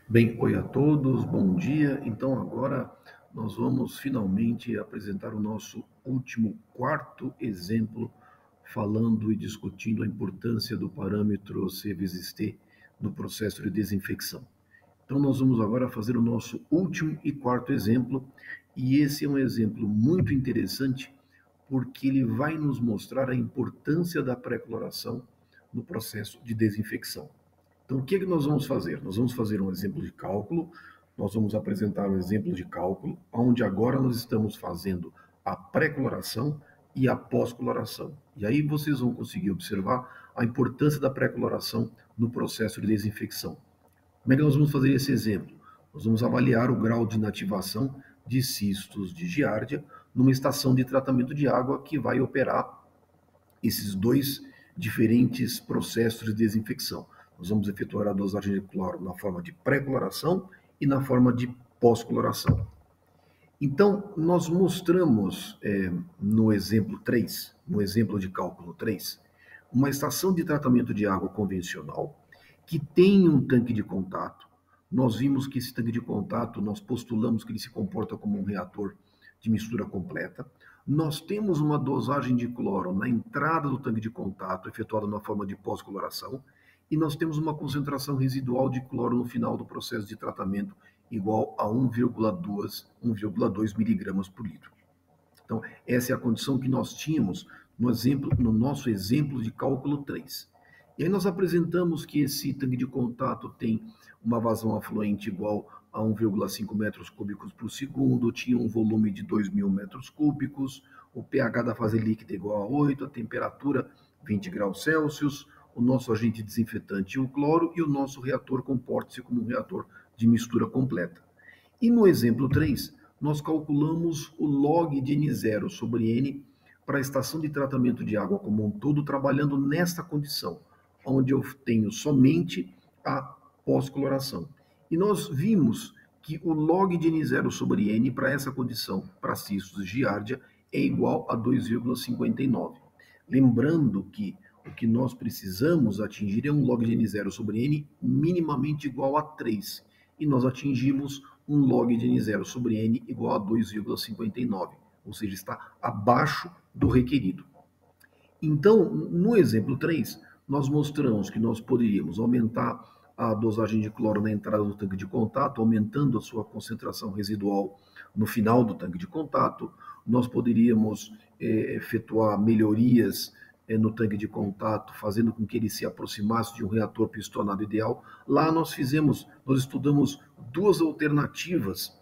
Bem, oi a todos, bom dia. Então agora nós vamos finalmente apresentar o nosso último quarto exemplo, falando e discutindo a importância do parâmetro C vezes T no processo de desinfecção. Então nós vamos agora fazer o nosso último e quarto exemplo, e esse é um exemplo muito interessante porque ele vai nos mostrar a importância da pré-coloração no processo de desinfecção. Então, o que é que nós vamos fazer? Nós vamos fazer um exemplo de cálculo, nós vamos apresentar um exemplo de cálculo, onde agora nós estamos fazendo a pré-coloração e a pós-coloração. E aí vocês vão conseguir observar a importância da pré-coloração no processo de desinfecção. Como é que nós vamos fazer esse exemplo? Nós vamos avaliar o grau de inativação de cistos de giardia numa estação de tratamento de água que vai operar esses dois diferentes processos de desinfecção. Nós vamos efetuar a dosagem de cloro na forma de pré-coloração e na forma de pós-coloração. Então, nós mostramos no exemplo 3, no exemplo de cálculo 3, uma estação de tratamento de água convencional que tem um tanque de contato. Nós vimos que esse tanque de contato, nós postulamos que ele se comporta como um reator de mistura completa. Nós temos uma dosagem de cloro na entrada do tanque de contato, efetuada na forma de pós-coloração, e nós temos uma concentração residual de cloro no final do processo de tratamento igual a 1,2 miligramas por litro. Então, essa é a condição que nós tínhamos no nosso exemplo de cálculo 3. E aí nós apresentamos que esse tanque de contato tem uma vazão afluente igual a 1,5 metros cúbicos por segundo, tinha um volume de 2.000 metros cúbicos, o pH da fase líquida é igual a 8, a temperatura 20 graus Celsius, o nosso agente desinfetante o cloro e o nosso reator comporta-se como um reator de mistura completa. E no exemplo 3, nós calculamos o log de N0 sobre N para a estação de tratamento de água como um todo, trabalhando nesta condição, onde eu tenho somente a pós-coloração. E nós vimos que o log de N0 sobre N para essa condição, para cistos de giardia, é igual a 2,59. Lembrando que o que nós precisamos atingir é um log de N0 sobre N minimamente igual a 3. E nós atingimos um log de N0 sobre N igual a 2,59, ou seja, está abaixo do requerido. Então, no exemplo 3, nós mostramos que nós poderíamos aumentar a dosagem de cloro na entrada do tanque de contato, aumentando a sua concentração residual no final do tanque de contato. Nós poderíamos efetuar melhorias no tanque de contato, fazendo com que ele se aproximasse de um reator pistonado ideal. Lá nós estudamos duas alternativas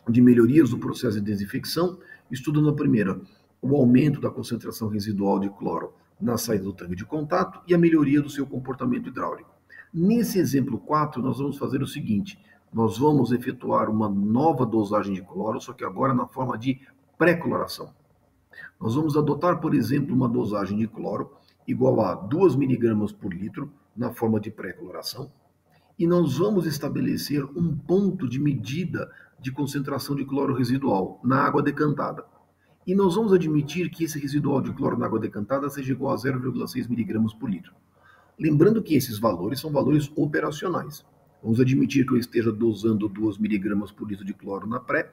de melhorias do processo de desinfecção, estudando a primeira, o aumento da concentração residual de cloro na saída do tanque de contato e a melhoria do seu comportamento hidráulico. Nesse exemplo 4, nós vamos fazer o seguinte: nós vamos efetuar uma nova dosagem de cloro, só que agora na forma de pré-coloração. Nós vamos adotar, por exemplo, uma dosagem de cloro igual a 2 miligramas por litro na forma de pré-coloração, e nós vamos estabelecer um ponto de medida de concentração de cloro residual na água decantada. E nós vamos admitir que esse residual de cloro na água decantada seja igual a 0,6 miligramas por litro. Lembrando que esses valores são valores operacionais. Vamos admitir que eu esteja dosando 2 miligramas por litro de cloro na pré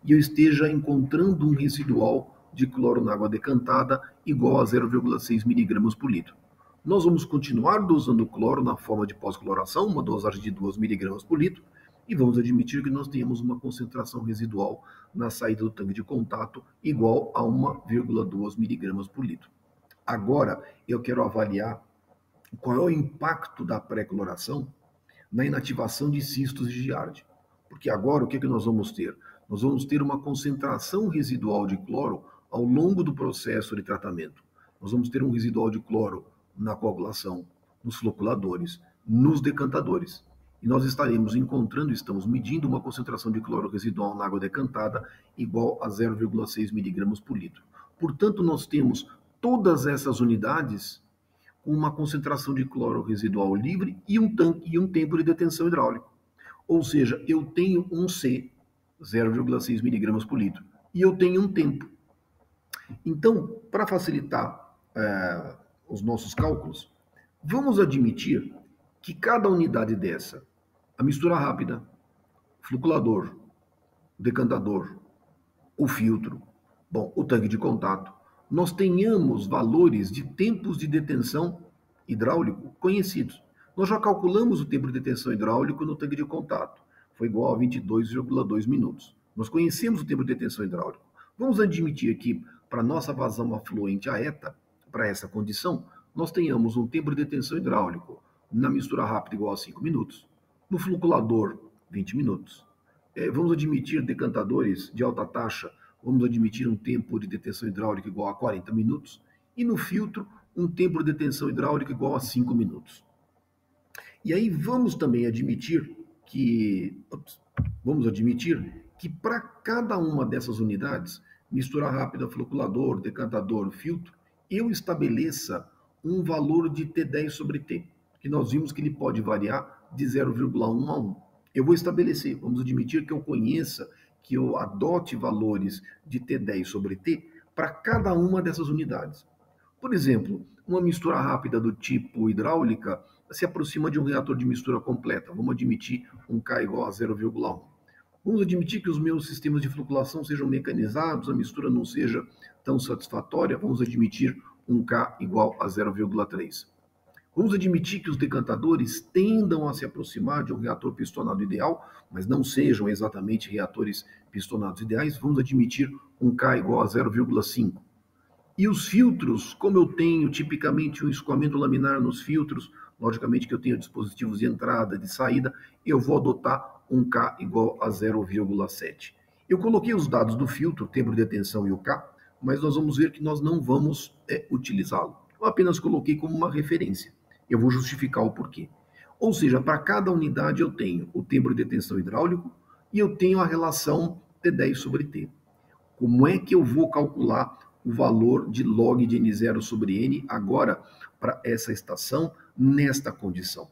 e eu esteja encontrando um residual de cloro na água decantada igual a 0,6 miligramas por litro. Nós vamos continuar dosando cloro na forma de pós-cloração, uma dosagem de 2 miligramas por litro, e vamos admitir que nós tenhamos uma concentração residual na saída do tanque de contato igual a 1,2 miligramas por litro. Agora, eu quero avaliar qual é o impacto da pré-cloração na inativação de cistos de giardia. Porque agora o que nós vamos ter? Nós vamos ter uma concentração residual de cloro ao longo do processo de tratamento. Nós vamos ter um residual de cloro na coagulação, nos floculadores, nos decantadores. E nós estamos medindo uma concentração de cloro residual na água decantada igual a 0,6 miligramas por litro. Portanto, nós temos todas essas unidades com uma concentração de cloro residual livre e um tempo de detenção hidráulico. Ou seja, eu tenho um C, 0,6 miligramas por litro, e eu tenho um tempo. Então, para facilitar os nossos cálculos, vamos admitir que cada unidade dessa a mistura rápida, fluculador, decantador, o filtro, bom, o tanque de contato, nós tenhamos valores de tempos de detenção hidráulico conhecidos. Nós já calculamos o tempo de detenção hidráulico no tanque de contato. Foi igual a 22,2 minutos. Nós conhecemos o tempo de detenção hidráulico. Vamos admitir que, para nossa vazão afluente à ETA, para essa condição, nós tenhamos um tempo de detenção hidráulico na mistura rápida igual a 5 minutos, no fluculador, 20 minutos. Vamos admitir decantadores de alta taxa, vamos admitir um tempo de detenção hidráulica igual a 40 minutos, e no filtro, um tempo de detenção hidráulica igual a 5 minutos. E aí vamos também admitir que para cada uma dessas unidades, mistura rápida, fluculador, decantador, filtro, eu estabeleça um valor de T10 sobre T, que nós vimos que ele pode variar de 0,1 a 1. Eu vou estabelecer, vamos admitir que eu conheça, que eu adote valores de T10 sobre T para cada uma dessas unidades. Por exemplo, uma mistura rápida do tipo hidráulica se aproxima de um reator de mistura completa. Vamos admitir um K igual a 0,1. Vamos admitir que os meus sistemas de fluctuação sejam mecanizados, a mistura não seja tão satisfatória. Vamos admitir um K igual a 0,3. Vamos admitir que os decantadores tendam a se aproximar de um reator pistonado ideal, mas não sejam exatamente reatores pistonados ideais. Vamos admitir um K igual a 0,5. E os filtros, como eu tenho tipicamente um escoamento laminar nos filtros, logicamente que eu tenho dispositivos de entrada, de saída, eu vou adotar um K igual a 0,7. Eu coloquei os dados do filtro, tempo de detenção e o K, mas nós vamos ver que nós não vamos utilizá-lo. Eu apenas coloquei como uma referência. Eu vou justificar o porquê. Ou seja, para cada unidade eu tenho o tempo de detenção hidráulico e eu tenho a relação T10 sobre T. Como é que eu vou calcular o valor de log de N0 sobre N agora para essa estação nesta condição?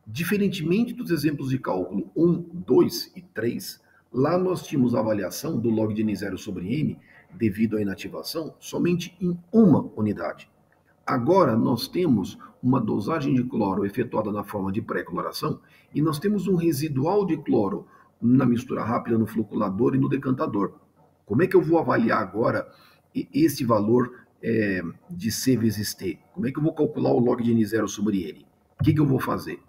Diferentemente dos exemplos de cálculo 1, 2 e 3, lá nós tínhamos a avaliação do log de N0 sobre N devido à inativação somente em uma unidade. Agora nós temos uma dosagem de cloro efetuada na forma de pré-cloração e nós temos um residual de cloro na mistura rápida, no fluculador e no decantador. Como é que eu vou avaliar agora esse valor de C vezes T? Como é que eu vou calcular o log de N0 sobre N? O que eu vou fazer?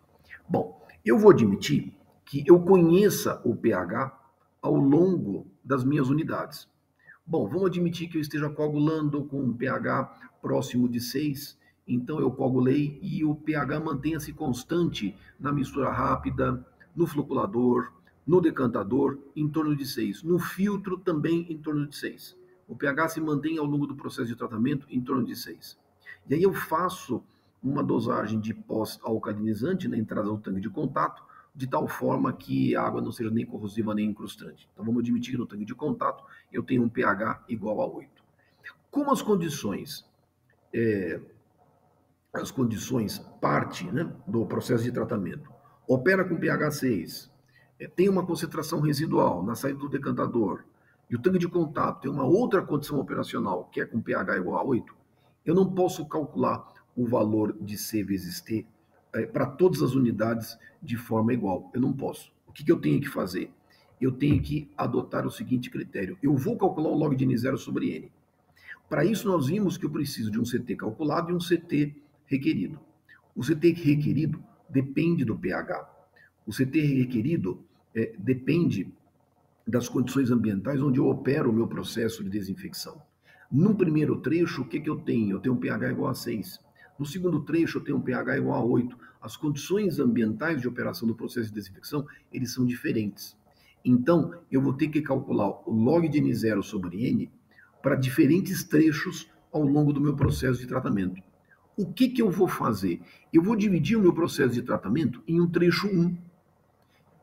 Bom, eu vou admitir que eu conheça o pH ao longo das minhas unidades. Bom, vamos admitir que eu esteja coagulando com um pH próximo de 6, então eu coagulei e o pH mantenha-se constante na mistura rápida, no fluculador, no decantador, em torno de 6. No filtro, também em torno de 6. O pH se mantém ao longo do processo de tratamento em torno de 6. E aí eu faço uma dosagem de pós-alcalinizante na entrada do tanque de contato, de tal forma que a água não seja nem corrosiva nem incrustante. Então vamos admitir que no tanque de contato eu tenho um pH igual a 8. Como as condições parte do processo de tratamento, opera com pH 6, tem uma concentração residual na saída do decantador, e o tanque de contato tem uma outra condição operacional, que é com pH igual a 8, eu não posso calcular o valor de C vezes T para todas as unidades de forma igual. Eu não posso. O que eu tenho que fazer? Eu tenho que adotar o seguinte critério. Eu vou calcular o log de N0 sobre N. Para isso, nós vimos que eu preciso de um CT calculado e um CT requerido. O CT requerido depende do pH. O CT requerido depende das condições ambientais onde eu opero o meu processo de desinfecção. No primeiro trecho, o que eu tenho? Eu tenho um pH igual a 6. No segundo trecho, eu tenho um pH igual a 8. As condições ambientais de operação do processo de desinfecção, eles são diferentes. Então, eu vou ter que calcular o log de N0 sobre N para diferentes trechos ao longo do meu processo de tratamento. O que eu vou fazer? Eu vou dividir o meu processo de tratamento em um trecho 1.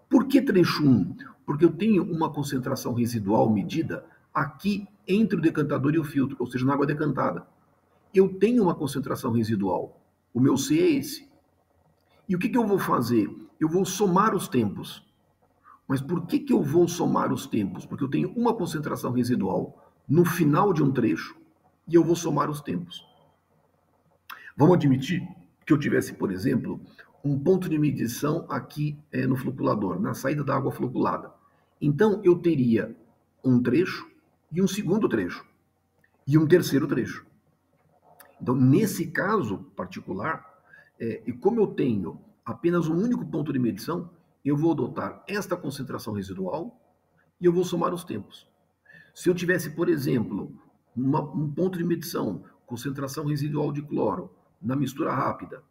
Por que trecho 1? Porque eu tenho uma concentração residual medida aqui entre o decantador e o filtro, ou seja, na água decantada. Eu tenho uma concentração residual. O meu C é esse. E o que eu vou fazer? Eu vou somar os tempos. Mas por que eu vou somar os tempos? Porque eu tenho uma concentração residual no final de um trecho e eu vou somar os tempos. Vamos admitir que eu tivesse, por exemplo, um ponto de medição aqui no floculador, na saída da água floculada. Então, eu teria um trecho e um segundo trecho e um terceiro trecho. Então, nesse caso particular, e como eu tenho apenas um único ponto de medição, eu vou adotar esta concentração residual e eu vou somar os tempos. Se eu tivesse, por exemplo, um ponto de medição, concentração residual de cloro na mistura rápida,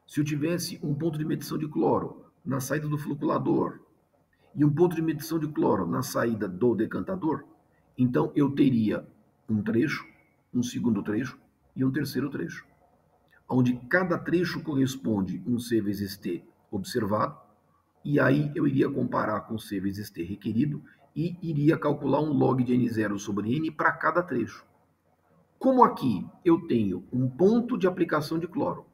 se eu tivesse um ponto de medição de cloro na saída do floculador e um ponto de medição de cloro na saída do decantador, então eu teria um trecho, um segundo trecho e um terceiro trecho, onde cada trecho corresponde um C vezes T observado, e aí eu iria comparar com C vezes T requerido e iria calcular um log de N0 sobre N para cada trecho. Como aqui eu tenho um ponto de aplicação de cloro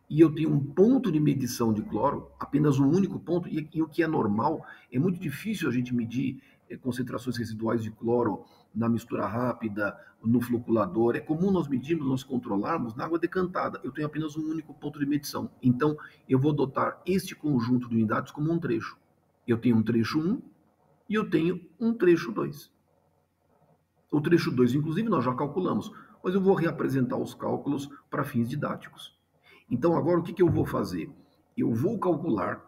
e eu tenho um ponto de medição de cloro, apenas um único ponto, e o que é normal, é muito difícil a gente medir concentrações residuais de cloro na mistura rápida, no floculador. É comum nós medirmos, nós controlarmos na água decantada. Eu tenho apenas um único ponto de medição. Então, eu vou adotar este conjunto de unidades como um trecho. Eu tenho um trecho 1 e eu tenho um trecho 2. O trecho 2, inclusive, nós já calculamos, mas eu vou reapresentar os cálculos para fins didáticos. Então, agora o que eu vou fazer? Eu vou calcular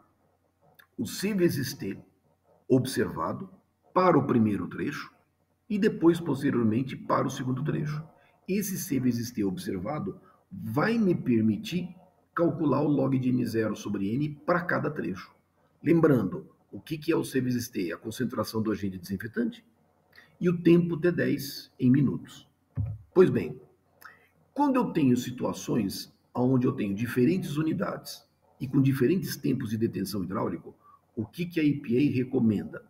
o C vezes T observado para o primeiro trecho e depois, posteriormente, para o segundo trecho. Esse C vezes T observado vai me permitir calcular o log de N0 sobre N para cada trecho. Lembrando, o que é o C vezes T? A concentração do agente desinfetante e o tempo T10 em minutos. Pois bem, quando eu tenho situações onde eu tenho diferentes unidades e com diferentes tempos de detenção hidráulico, o que a EPA recomenda?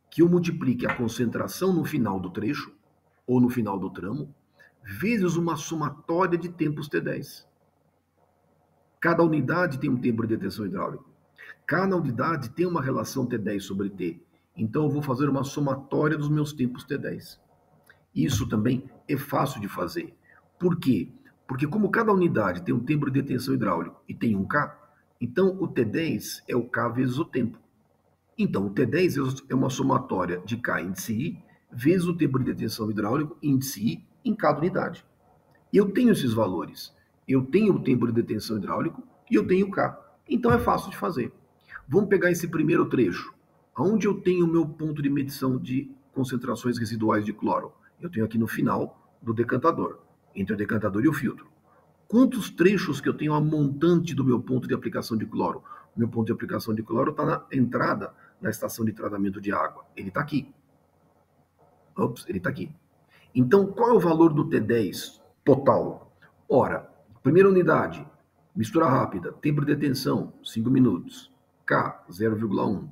Que eu multiplique a concentração no final do trecho, ou no final do tramo, vezes uma somatória de tempos T10. Cada unidade tem um tempo de detenção hidráulico. Cada unidade tem uma relação T10 sobre T. Então eu vou fazer uma somatória dos meus tempos T10. Isso também é fácil de fazer. Por quê? Porque como cada unidade tem um tempo de detenção hidráulico e tem um K, então o T10 é o K vezes o tempo. Então o T10 é uma somatória de K índice I vezes o tempo de detenção hidráulico índice I em cada unidade. E eu tenho esses valores. Eu tenho o tempo de detenção hidráulico e eu tenho o K. Então é fácil de fazer. Vamos pegar esse primeiro trecho, onde eu tenho o meu ponto de medição de concentrações residuais de cloro. Eu tenho aqui no final do decantador, entre o decantador e o filtro. Quantos trechos que eu tenho a montante do meu ponto de aplicação de cloro? O meu ponto de aplicação de cloro está na entrada da estação de tratamento de água. Ele está aqui. Ele está aqui. Então, qual é o valor do T10 total? Ora, primeira unidade, mistura rápida, tempo de detenção, 5 minutos. K, 0,1.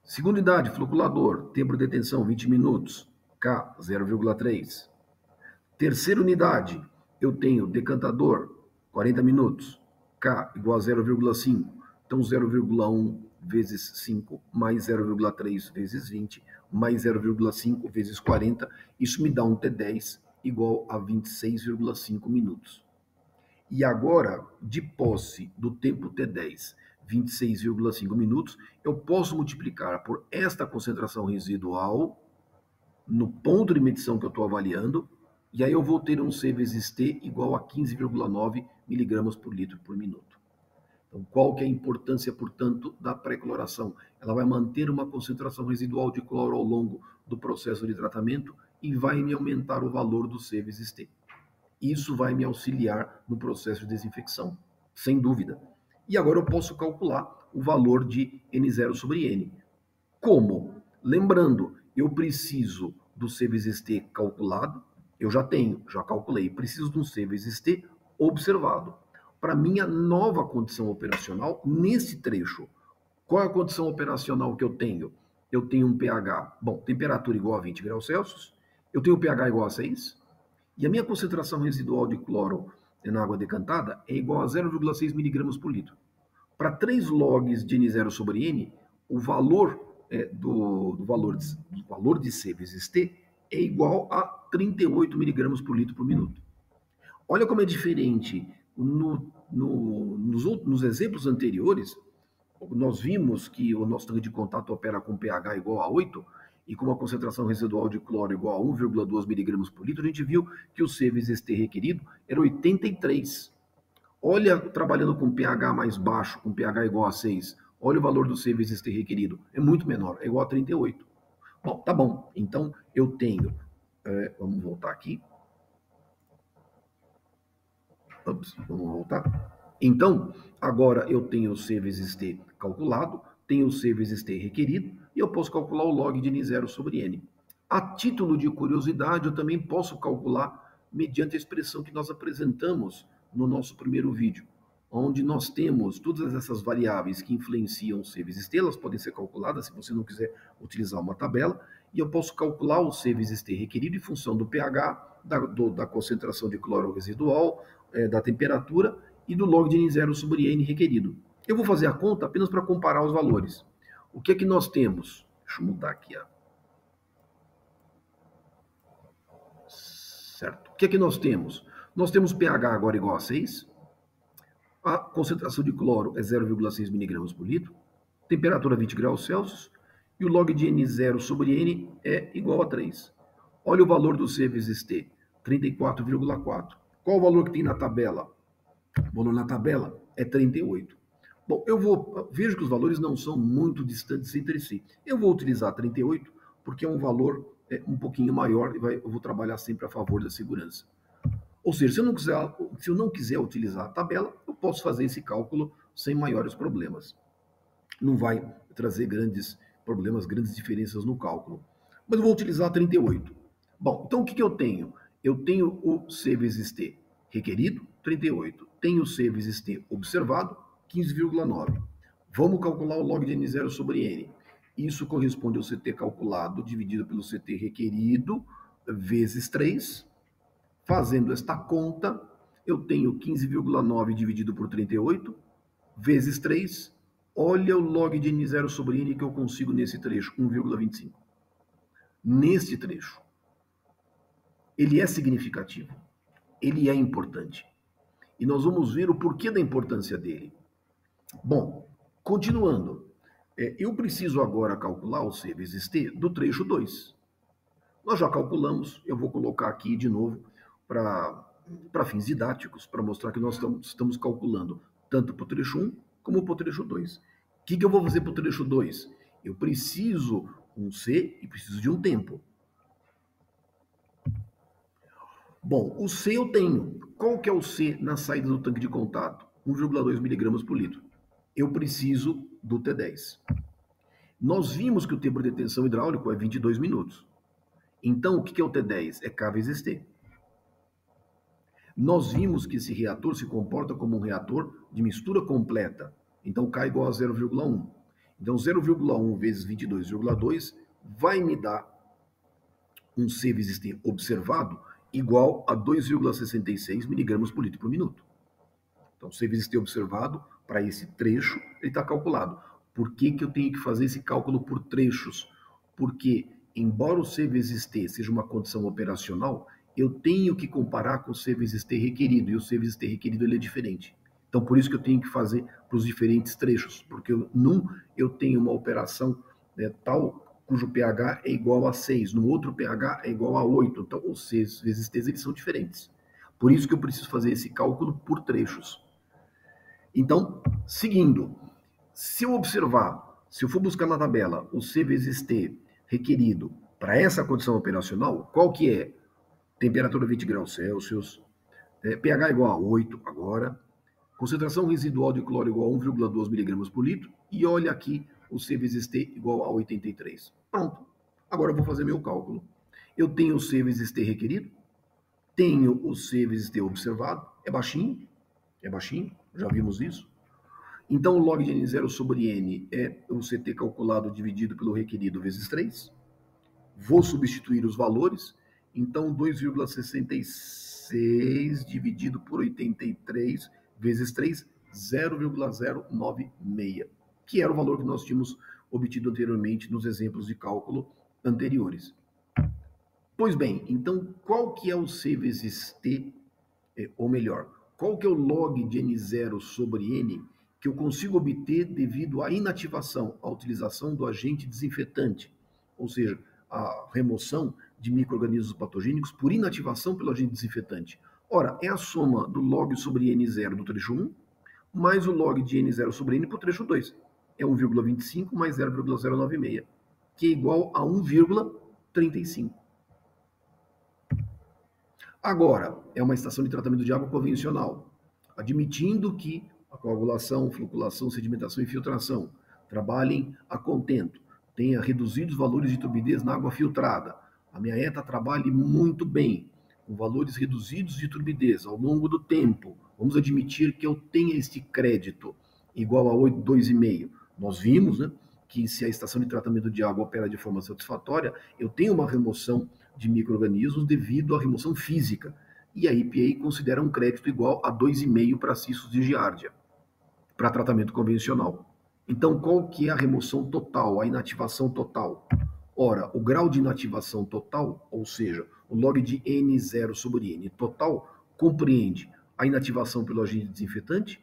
Segunda unidade, floculador, tempo de detenção, 20 minutos. K, 0,3. Terceira unidade, eu tenho decantador, 40 minutos. K igual a 0,5. Então, 0,1 vezes 5 mais 0,3 vezes 20 mais 0,5 vezes 40. Isso me dá um T10 igual a 26,5 minutos. E agora, de posse do tempo T10, 26,5 minutos, eu posso multiplicar por esta concentração residual no ponto de medição que eu estou avaliando, e aí eu vou ter um C vezes T igual a 15,9 miligramas por litro por minuto. Então, qual que é a importância, portanto, da pré-cloração? Ela vai manter uma concentração residual de cloro ao longo do processo de tratamento e vai me aumentar o valor do C vezes T. Isso vai me auxiliar no processo de desinfecção, sem dúvida. E agora eu posso calcular o valor de N0 sobre N. Como? Lembrando, eu preciso do C vezes T calculado, eu já tenho, já calculei, preciso de um C vezes T observado. Para minha nova condição operacional, nesse trecho, qual é a condição operacional que eu tenho? Eu tenho um pH, temperatura igual a 20 graus Celsius, eu tenho pH igual a 6, e a minha concentração residual de cloro na água decantada é igual a 0,6 miligramas por litro. Para 3 logs de N0 sobre N, o valor do valor de C vezes T é igual a 38 miligramas por litro por minuto. Olha como é diferente no Nos exemplos anteriores, nós vimos que o nosso tanque de contato opera com pH igual a 8 e com uma concentração residual de cloro igual a 1,2 miligramas por litro, a gente viu que o C vezes T requerido era 83. Olha, trabalhando com pH mais baixo, com pH igual a 6, olha o valor do C vezes T requerido, é muito menor, é igual a 38. Bom, tá bom, então eu tenho, vamos voltar aqui. Vamos voltar. Então, agora eu tenho o C vezes T calculado, tenho o C vezes T requerido, e eu posso calcular o log de N0 sobre N. A título de curiosidade, eu também posso calcular mediante a expressão que nós apresentamos no nosso primeiro vídeo, onde nós temos todas essas variáveis que influenciam o C vezes T, elas podem ser calculadas se você não quiser utilizar uma tabela, e eu posso calcular o C vezes T requerido em função do pH, da concentração de cloro residual, da temperatura e do log de N0 sobre N requerido. Eu vou fazer a conta apenas para comparar os valores. O que é que nós temos? Deixa eu mudar aqui. Certo. O que é que nós temos? Nós temos pH agora igual a 6, a concentração de cloro é 0,6 miligramas por litro, temperatura 20 graus Celsius, e o log de N0 sobre N é igual a 3. Olha o valor do C vezes T, 34,4. Qual o valor que tem na tabela? O valor na tabela é 38. Bom, vejo que os valores não são muito distantes entre si. Eu vou utilizar 38 porque é um valor um pouquinho maior e eu vou trabalhar sempre a favor da segurança. Ou seja, se eu não quiser utilizar a tabela, eu posso fazer esse cálculo sem maiores problemas. Não vai trazer grandes problemas, grandes diferenças no cálculo. Mas eu vou utilizar 38. Bom, então o que eu tenho? Eu tenho o C vezes T requerido, 38. Tenho o C vezes T observado, 15,9. Vamos calcular o log de N0 sobre N. Isso corresponde ao CT calculado dividido pelo CT requerido vezes 3. Fazendo esta conta, eu tenho 15,9 dividido por 38 vezes 3. Olha o log de N0 sobre N que eu consigo nesse trecho, 1,25. Neste trecho. Ele é significativo. Ele é importante. E nós vamos ver o porquê da importância dele. Bom, continuando. Eu preciso agora calcular o C vezes T do trecho 2. Nós já calculamos, eu vou colocar aqui de novo para fins didáticos, para mostrar que nós estamos calculando tanto para o trecho 1 como para o trecho 2. O que eu vou fazer para o trecho 2? Eu preciso um C e preciso de um tempo. Bom, o C eu tenho. Qual que é o C na saída do tanque de contato? 1,2 miligramas por litro. Eu preciso do T10. Nós vimos que o tempo de detenção hidráulico é 22 minutos. Então, o que é o T10? É K vezes T. Nós vimos que esse reator se comporta como um reator de mistura completa. Então, K igual a 0,1. Então, 0,1 vezes 22,2 vai me dar um C vezes T observado igual a 2,66 miligramas por litro por minuto. Então, C vezes T observado, para esse trecho, ele está calculado. Por que eu tenho que fazer esse cálculo por trechos? Porque, embora o C vezes T seja uma condição operacional, eu tenho que comparar com o C vezes T requerido, e o C vezes T requerido ele é diferente. Então, por isso que eu tenho que fazer para os diferentes trechos, porque num eu tenho uma operação tal cujo pH é igual a 6, no outro pH é igual a 8, então os C vezes T eles são diferentes. Por isso que eu preciso fazer esse cálculo por trechos. Então, seguindo, se eu observar, se eu for buscar na tabela o C vezes T requerido para essa condição operacional, qual que é? Temperatura 20 graus Celsius, pH igual a 8 agora, concentração residual de cloro igual a 1,2 miligramas por litro, e olha aqui o C vezes T igual a 83. Pronto. Agora eu vou fazer meu cálculo. Eu tenho o C vezes T requerido, tenho o C vezes T observado, é baixinho, já vimos isso. Então, o log de N0 sobre N é o CT calculado dividido pelo requerido vezes 3. Vou substituir os valores. Então, 2,66 dividido por 83 vezes 3, 0,096, que era o valor que nós tínhamos obtido anteriormente nos exemplos de cálculo anteriores. Pois bem, então, qual que é o C vezes T, ou melhor, qual que é o log de N0 sobre N que eu consigo obter devido à inativação, à utilização do agente desinfetante, ou seja, a remoção de micro-organismos patogênicos por inativação pelo agente desinfetante. Ora, é a soma do log sobre N0 do trecho 1 mais o log de N0 sobre N para o trecho 2. É 1,25 mais 0,096, que é igual a 1,35. Agora, é uma estação de tratamento de água convencional, admitindo que a coagulação, floculação, sedimentação e filtração trabalhem a contento, tenha reduzidos valores de turbidez na água filtrada, a minha ETA trabalhe muito bem, com valores reduzidos de turbidez ao longo do tempo. Vamos admitir que eu tenha este crédito igual a 2,5. Nós vimos, né, que se a estação de tratamento de água opera de forma satisfatória, eu tenho uma remoção de micro-organismos devido à remoção física. E a EPA considera um crédito igual a 2,5 para cistos de giardia, para tratamento convencional. Então, qual que é a remoção total, a inativação total? Ora, o grau de inativação total, ou seja, o log de N0 sobre N total, compreende a inativação pelo agente desinfetante,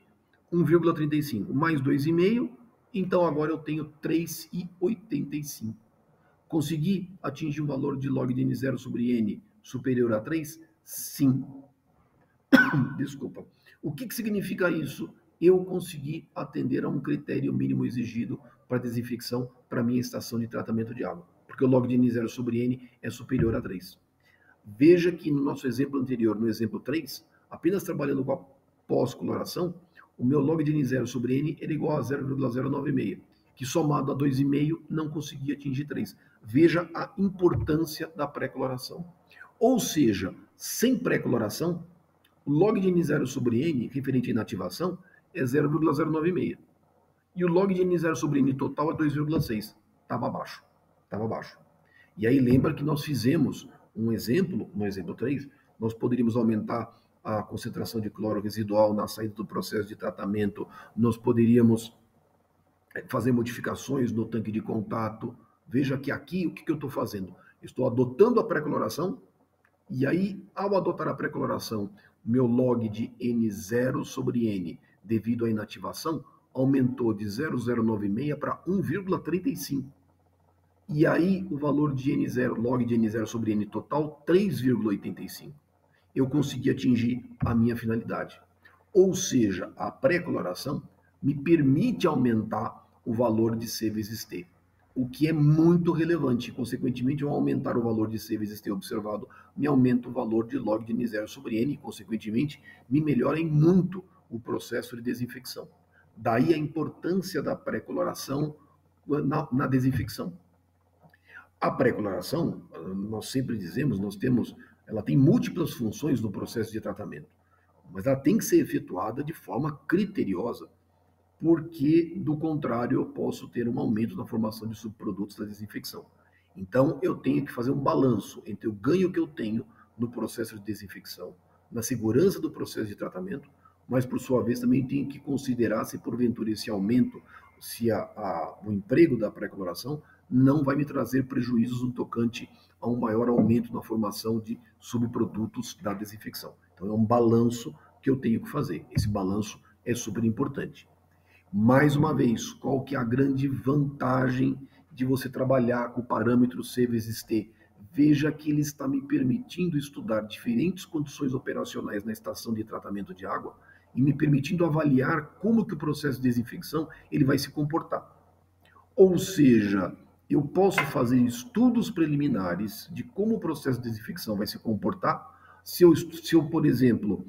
1,35 mais 2,5, então agora eu tenho 3,85. Consegui atingir um valor de log de N0 sobre N superior a 3? Sim. Desculpa. O que significa isso? Eu consegui atender a um critério mínimo exigido para desinfecção para minha estação de tratamento de água, porque o log de N0 sobre N é superior a 3. Veja que no nosso exemplo anterior, no exemplo 3, apenas trabalhando com a pós-coloração, o meu log de N0 sobre N era igual a 0,096, que somado a 2,5 não conseguia atingir 3. Veja a importância da pré-coloração. Ou seja, sem pré-coloração, o log de N0 sobre N, referente à inativação, é 0,096. E o log de N0 sobre N total é 2,6. Estava baixo. E aí lembra que nós fizemos um exemplo, no exemplo 3, nós poderíamos aumentar a concentração de cloro residual na saída do processo de tratamento, nós poderíamos fazer modificações no tanque de contato. Veja que aqui o que eu estou fazendo? Estou adotando a pré-coloração, e aí, ao adotar a pré-coloração, meu log de N0 sobre N, devido à inativação, aumentou de 0,096 para 1,35. E aí, o valor de N0, log de N0 sobre N total, 3,85. Eu consegui atingir a minha finalidade. Ou seja, a pré-coloração me permite aumentar o valor de C vezes T, o que é muito relevante. Consequentemente, ao aumentar o valor de C vezes T observado, me aumenta o valor de log de N0 sobre N e, consequentemente, me melhora em muito o processo de desinfecção. Daí a importância da pré-coloração na desinfecção. A pré-coloração, nós sempre dizemos, ela tem múltiplas funções no processo de tratamento, mas ela tem que ser efetuada de forma criteriosa, porque, do contrário, eu posso ter um aumento na formação de subprodutos da desinfecção. Então, eu tenho que fazer um balanço entre o ganho que eu tenho no processo de desinfecção, na segurança do processo de tratamento, mas, por sua vez, também tenho que considerar se, porventura, esse aumento, se o emprego da pré-coloração não vai me trazer prejuízos no tocante a um maior aumento na formação de subprodutos da desinfecção. Então, é um balanço que eu tenho que fazer. Esse balanço é super importante. Mais uma vez, qual que é a grande vantagem de você trabalhar com o parâmetro C vezes T? Veja que ele está me permitindo estudar diferentes condições operacionais na estação de tratamento de água e me permitindo avaliar como que o processo de desinfecção ele vai se comportar. Ou seja, eu posso fazer estudos preliminares de como o processo de desinfecção vai se comportar se eu, por exemplo,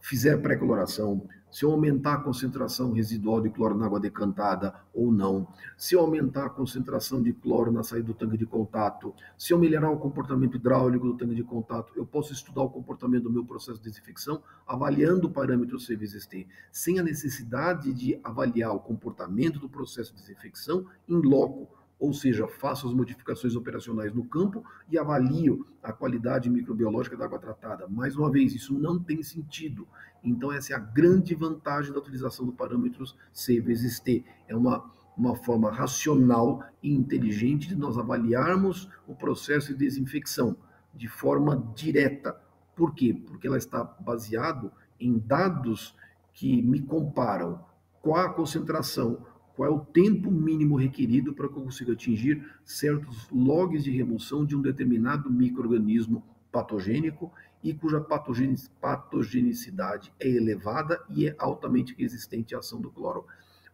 fizer pré-coloração, se eu aumentar a concentração residual de cloro na água decantada ou não, se eu aumentar a concentração de cloro na saída do tanque de contato, se eu melhorar o comportamento hidráulico do tanque de contato, eu posso estudar o comportamento do meu processo de desinfecção avaliando o parâmetro C vezes T, sem a necessidade de avaliar o comportamento do processo de desinfecção em loco, ou seja, faço as modificações operacionais no campo e avalio a qualidade microbiológica da água tratada. Mais uma vez, isso não tem sentido. Então, essa é a grande vantagem da utilização do parâmetro C vezes T. É uma forma racional e inteligente de nós avaliarmos o processo de desinfecção de forma direta. Por quê? Porque ela está baseado em dados que me comparam qual a concentração, qual é o tempo mínimo requerido para que eu consiga atingir certos logs de remoção de um determinado micro-organismo patogênico e cuja patogenicidade é elevada e é altamente resistente à ação do cloro.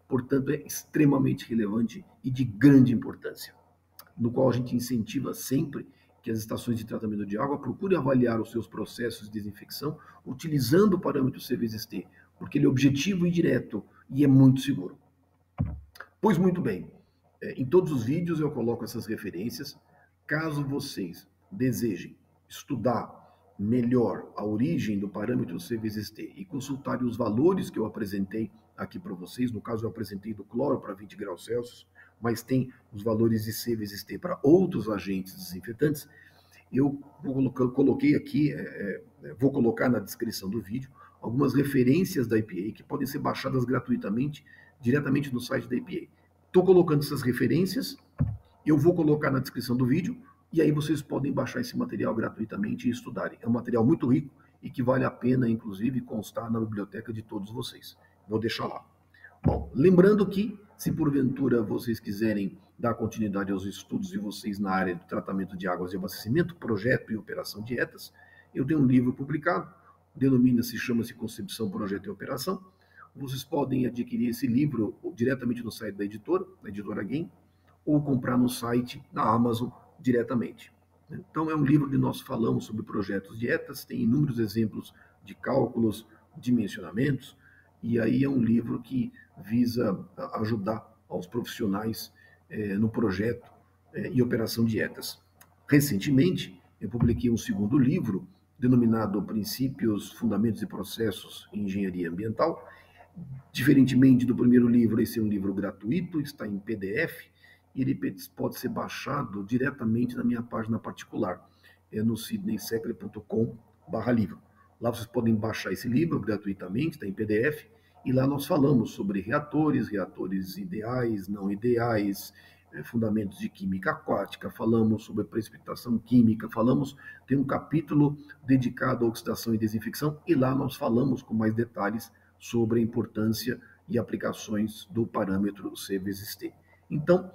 Portanto, é extremamente relevante e de grande importância, no qual a gente incentiva sempre que as estações de tratamento de água procurem avaliar os seus processos de desinfecção utilizando o parâmetro C/T, porque ele é objetivo e direto e é muito seguro. Pois muito bem, em todos os vídeos eu coloco essas referências. Caso vocês desejem estudar melhor a origem do parâmetro C/T e consultarem os valores que eu apresentei aqui para vocês, no caso eu apresentei do cloro para 20 graus Celsius, mas tem os valores de C/T para outros agentes desinfetantes, eu coloquei aqui, vou colocar na descrição do vídeo, algumas referências da EPA que podem ser baixadas gratuitamente, diretamente no site da EPA. Estou colocando essas referências, eu vou colocar na descrição do vídeo, e aí vocês podem baixar esse material gratuitamente e estudarem. É um material muito rico e que vale a pena, inclusive, constar na biblioteca de todos vocês. Vou deixar lá. Bom, lembrando que, se porventura vocês quiserem dar continuidade aos estudos de vocês na área do tratamento de águas de abastecimento, projeto e operação de ETAs, eu tenho um livro publicado, chama-se Concepção, Projeto e Operação. Vocês podem adquirir esse livro diretamente no site da editora Game, ou comprar no site da Amazon diretamente. Então, é um livro que nós falamos sobre projetos de ETAs, tem inúmeros exemplos de cálculos, dimensionamentos, e aí é um livro que visa ajudar aos profissionais no projeto e operação de ETAs. Recentemente, eu publiquei um segundo livro, denominado Princípios, Fundamentos e Processos em Engenharia Ambiental. Diferentemente do primeiro livro, esse é um livro gratuito, está em PDF, e ele pode ser baixado diretamente na minha página particular, no sidneyseckler.com/livro. Lá vocês podem baixar esse livro gratuitamente, está em PDF, e lá nós falamos sobre reatores ideais, não ideais, fundamentos de química aquática, falamos sobre precipitação química, tem um capítulo dedicado à oxidação e desinfecção, e lá nós falamos com mais detalhes sobre a importância e aplicações do parâmetro C/T. Então,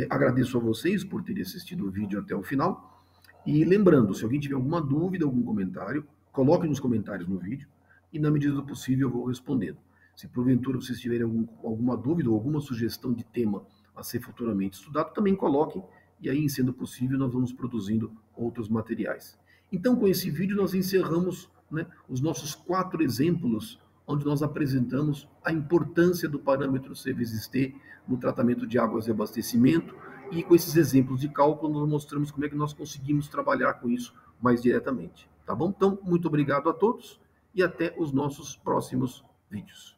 agradeço a vocês por terem assistido o vídeo até o final, e lembrando, se alguém tiver alguma dúvida, algum comentário, coloque nos comentários no vídeo, e na medida do possível eu vou respondendo. Se porventura vocês tiverem alguma dúvida ou alguma sugestão de tema a ser futuramente estudado, também coloquem, e aí, sendo possível, nós vamos produzindo outros materiais. Então, com esse vídeo, nós encerramos os nossos 4 exemplos, onde nós apresentamos a importância do parâmetro C/T no tratamento de águas de abastecimento, e com esses exemplos de cálculo, nós mostramos como é que nós conseguimos trabalhar com isso mais diretamente. Tá bom? Então, muito obrigado a todos, e até os nossos próximos vídeos.